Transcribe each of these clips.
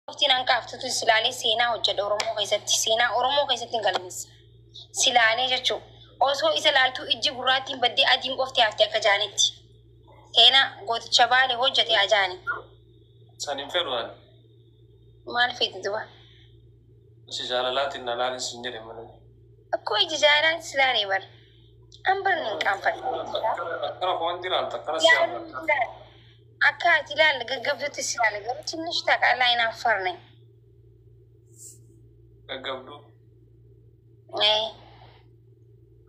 وقتنا نكافتو سلالي سينا وجد أورمو غيزتي سينا أورمو غيزتي غلمس سلالي جتشو أوسو إسلالتو إجي براتين بدي أديم وقتي أفتي كجانتي هنا قوت شبالي وجتي أجاني سانين فيروان ما الفيت دوا سجالات النلال سنجري مالي أكو إجي جانا سلالي بر أمبرنين كان فات أنا كمان ديران تكنا سيام أكا تلال قبضت سلالي قبضت نشتاق على إنا فرني قبضو إيه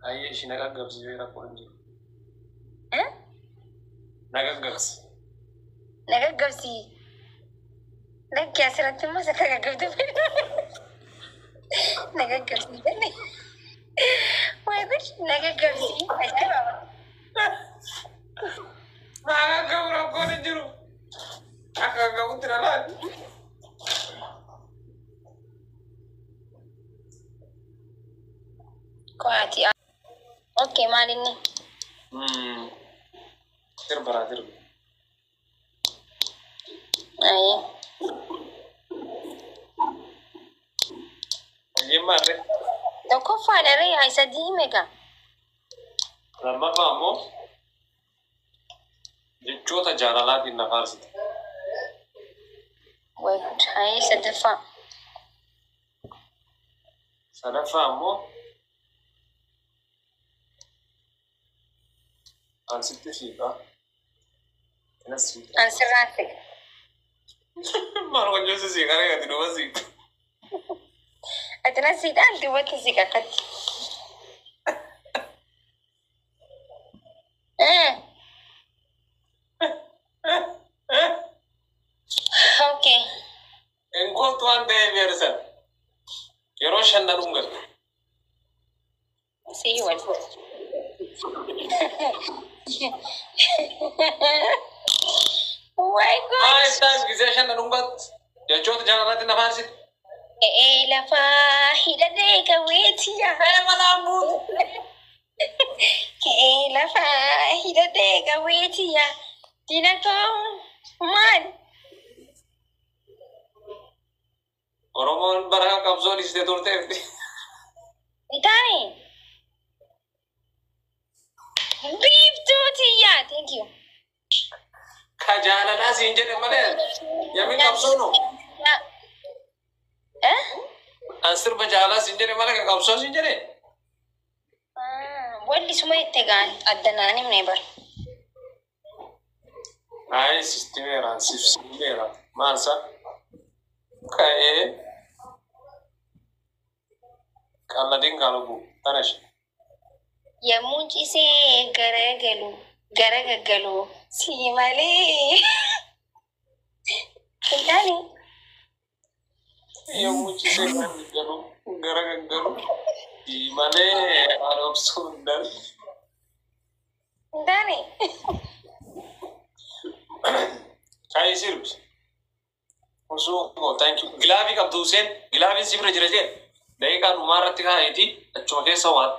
أيه شيء نجا قبض زيرا كونجي ها نجا قبض نجا قبضي لك يا سرت ما سكا قبض نجا قبضي بني ما يقول نجا قبضي أجل نجا قبض كونجيرو أكا قبض ترى كواتي اوكي مالني تربرا تربرا اي يمارك لو كفى على ري هاي سدي ميجا لما فهموا جوتا جارالات النفارس ويكوت هاي سدفا فهموا عن ست فيها نسيت انسر راسك ما هو جوز سيجارة يا دينو وزيد اتنسيت انت وتنسيك قد اوكي إن قلت وان ده بيرسل يروش هنالونغ سي وين واي هاي جود تايم جزء هنالونغ يا جوت جارالات النفارس ايه لا فاهيدا ديكا ويتيا هاي ملامود ايه لا فاهيدا ديكا ويتيا دينكم مان oromoon bara qabsoon isite turteef Dani. Beef tortilla. Thank you. kajaala siin jedhe malee yami qabsoono Eh? an sirba jaalaa siin jedhe malee qabsoo siin jedhe Walli suma itti gaan addanaani neebar. ay sistimeeraan sifsimeera maalsa ka'ee qalladin galubu tanash Yemmuu cisee garagaggalu si malee. Dani. yommuu cisee garagaggalu malee arabsuun dan Dani. ka'ee sirbs osoo thank you gilaabii qabdu Hussein gilaabiin sibira jira jeen daqiiqaa dhumaa irratti kaa'eeti achuma keessa waan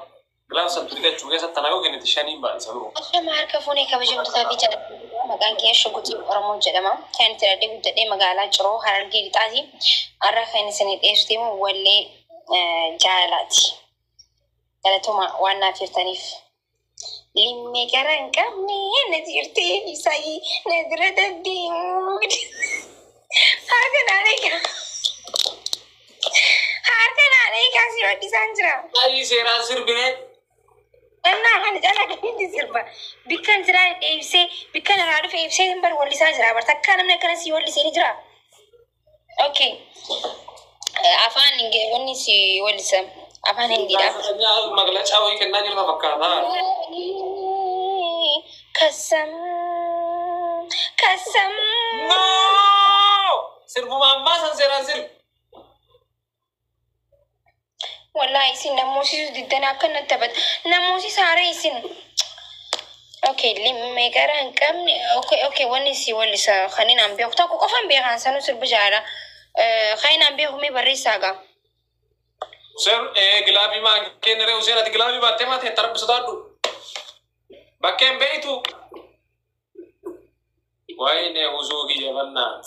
gilaaf santuuti achuma keessa tanagoo kenniti shaniin baay'isa biroo Ashama harka fuunee kabajamtoota fi jaallattoota maqaan kee Shuguxii Oromoo jedhama. Kan itti dhaddee guddadhee magaalaa Ciroo Harargee Lixaati. Har'a kan isin dhiyeessite immoo wallee jaalalaati. Galatuma waan naaf jirtaniif. Limmee gara hin qabne na jirtee isaayii na dura deddeemuudha. Harka naannoo eegaa. Harka naannoo eegaa si waddisaan jira. Ayi seeraan sirbinee Annaa kan jala gadi sirba bikkan jira eebisee bikkan irraa dhufe eebisee bar wallisaa jira bar takkaa namni akkana si wallisee ni jira. Okay. Afaan wanni si wallisa afaan hindiidha. maglacaa wayii kennaa jirta fakkaata. Kasam kasam. No! Sirbuma ammaa san seeraan sirbi. Wallahi isin namoosisu diddan akka natti taphata. Namoosi saaree isin. Okay, limmee gara hin qabne. Okay, wanni si wallisa kaniin an beeku tokko qofan beekan sanuu sirbi jaala. Kayin an beeku mee barreessaa gaa. Sir gilaabii maa kennere Hussein ati gilaabii baattee maatee tarabbisataadhu. Bakkeen beeytu. Wayne huzuu kiyya bannaat.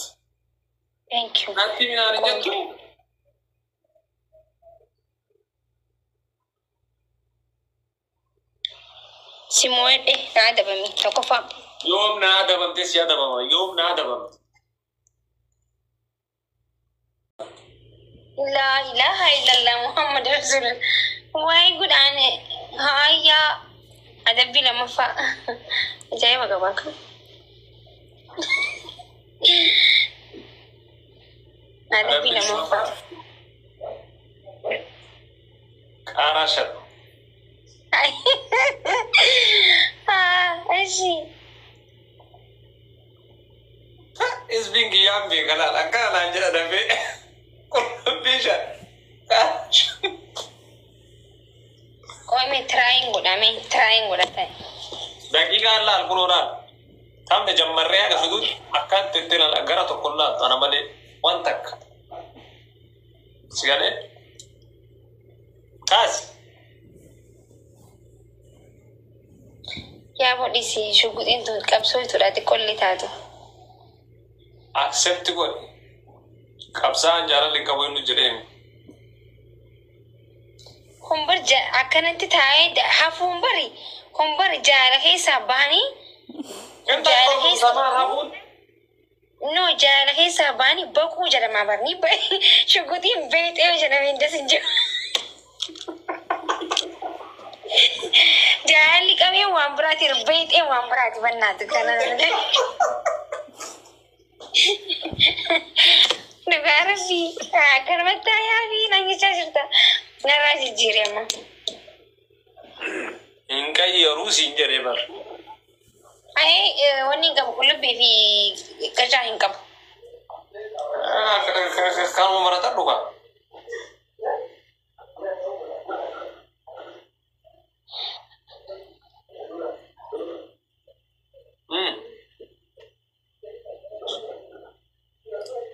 Thank you. Nanti minaan hin jettu. Simoedhe naa dabami tokkoffaa. Yoom naa dabamte si adabama. Yoom naa dabamte. La ilaha illallah Muhammad Rasulullah. Waay gudhaane hayyaa adabbii lamaffaa. Ajaa'iba gabaa kan. Adabbii lamaffaa. Qaaraa shan. Eshi. Isbiin kiyyaan beekalaan akkanaan jedha dafee. Qullubbii shan. Qoome trying godhata. Daqiiqaan laal kunuunaan. Tamne jammarree haga fiduun akkaan tettee gara tokkoon laatu ana malee waan takka. Si galee? Kaasi. Yaa bodhisi shuguxiin tun qabsooytuudha xiqqolli taatu. Accept godhe. Qabsaan jaalalli qabu inni jedheemi. Humbar akkanatti taa'ee hafu humbar jaala keessaa bahanii. Jaala keessaa no jaala keessaa bahanii baquu jedhama barni shuguxiin beexee jedhamee dasin jiru. Jaalli qabee waan biraati beexee waan biraati bannaati kana. Dhugaara fi akkanumatti taayaa fi nangichaa jirta. Narraa jijjiirama. Hin qayyaruu siin jedhee bar. Wanni hin qabu qullubbii fi qacaa hin qabu. Kanuma maratan dhugaa.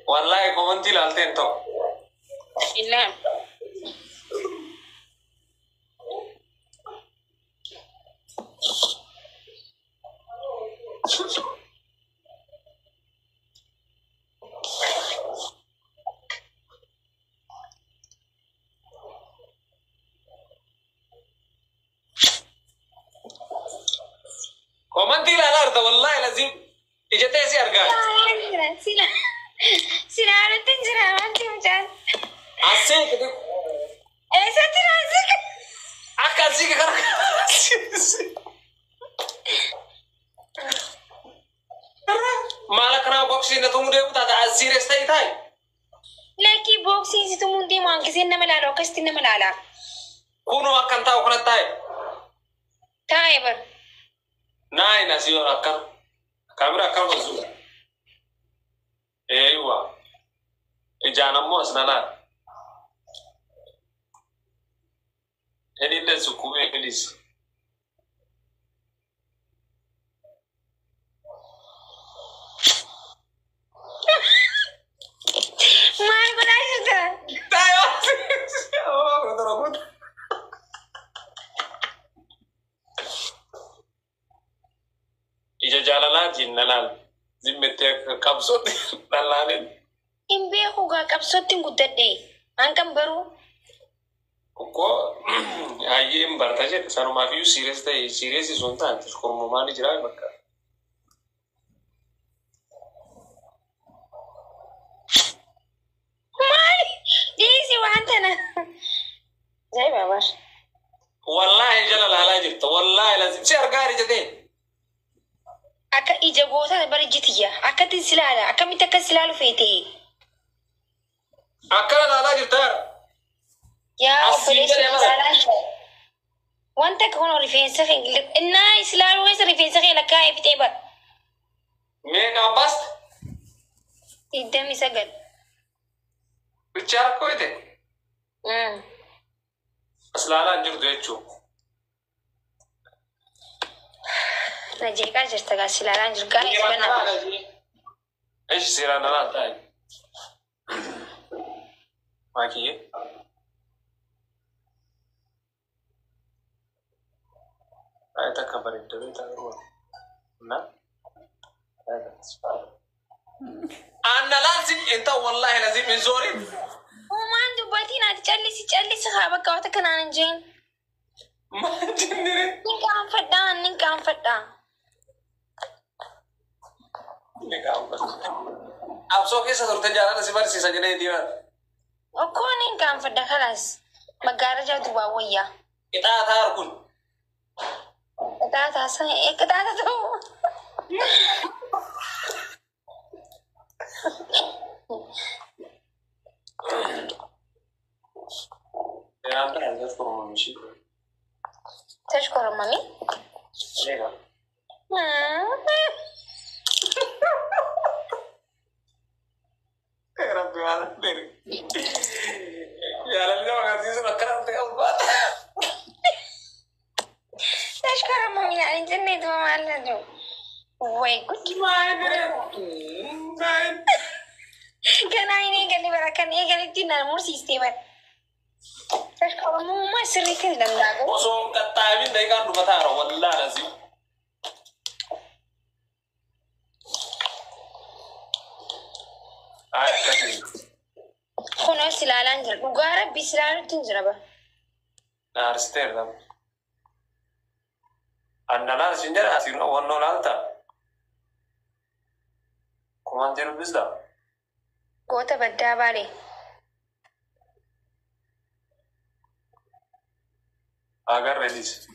Wallahi komantii ilaalteen ta'u. Illaan. Komantii ilaalaa jirta wallahi lazim ijatee si argaa. Sinaanutti hin jira wanti mucaan. Asii gadi. Eessatti naasika? Akka asii gara. Maal akkanaa boksiin na tumuu deemu taata asii rees ta'ii taa'e. Lakkii boksiin si tumuun deemu hanqiseen nama ilaala akkasitti nama ilaala. Kunoo akkan taa'u kana taa'e. Taa'e bar. Naayin asii yoo akkan. Kaamira akkan wasu. Eeywa. Ijaan ammoo as nanaan. Edillee sukkuumee edis. Maal godhaa jirta? Ija jaalalaatiin nalaal. Zimmettee qabsootti nalaaleen. Hin beeku gaa qabsootti hin guddadhe. Hanqan baruu. Ko hayyeen barta jedhe sanumaaf iyyuu siirees ta'e siireessi sun taate kormumaan ni jira bakka. Maali? Dhiisi waan tana. Jai babar. Wallahi jala laalaa jirta wallahi lazim si argaa ijatee. Akka ija goota bari jitiyya. Akkatti silaala. Akkamitti akka silaalu feete. Akkana laalaa jirta. Yaa obboleessa jedhee mala. silaalaa. Wanta akka kun rifeensa kee innaa silaaluu keessa rifeensa kee lakkaa'ee fixee bara. Meeqaan baasta? 29. Bichaa rakkoo ite. As laalaa jirtu jechuudha. Na jeeqaa jirta gaa silaalaan jiru gaa isa banama. Eesh seeraan alaa ta'e. Maakiyyee. Ayat akka bareedduu ta'e na ayat asfaala. أنا لازم أنت والله لازم نزوري. وما عنده باتينا تجلس خابك وتكن عن جين. ما جنري. نين كان فدان. أبصر كيس صورة جالا نسيبار سيسجنة ديما. وكونين كان فدان خلاص. مقارجة دواوية. Kita tahu kun. Kata saya, kata tu. Ya anda harus kurang misi. تشكر مامي. Iya. Kerap banget deh. Ya lalu orang sih sudah kerap tengok banget. تشكر مامي يعني جنيت وما لنا وي كنت كان عيني قال لي برا كان قال لي تينا المرسي استيبر تشكر ماما ما سري كل دم لاقو Kosong kata ini kan rumah tara wallah lazim. Ay kasih. كونو سلالان جل وقارب بسلالة تنجربه Nah harus terus. Anda lah senjata asing awan nolanta. Kumantir bisa. قوتا بدا بالي Agar redis.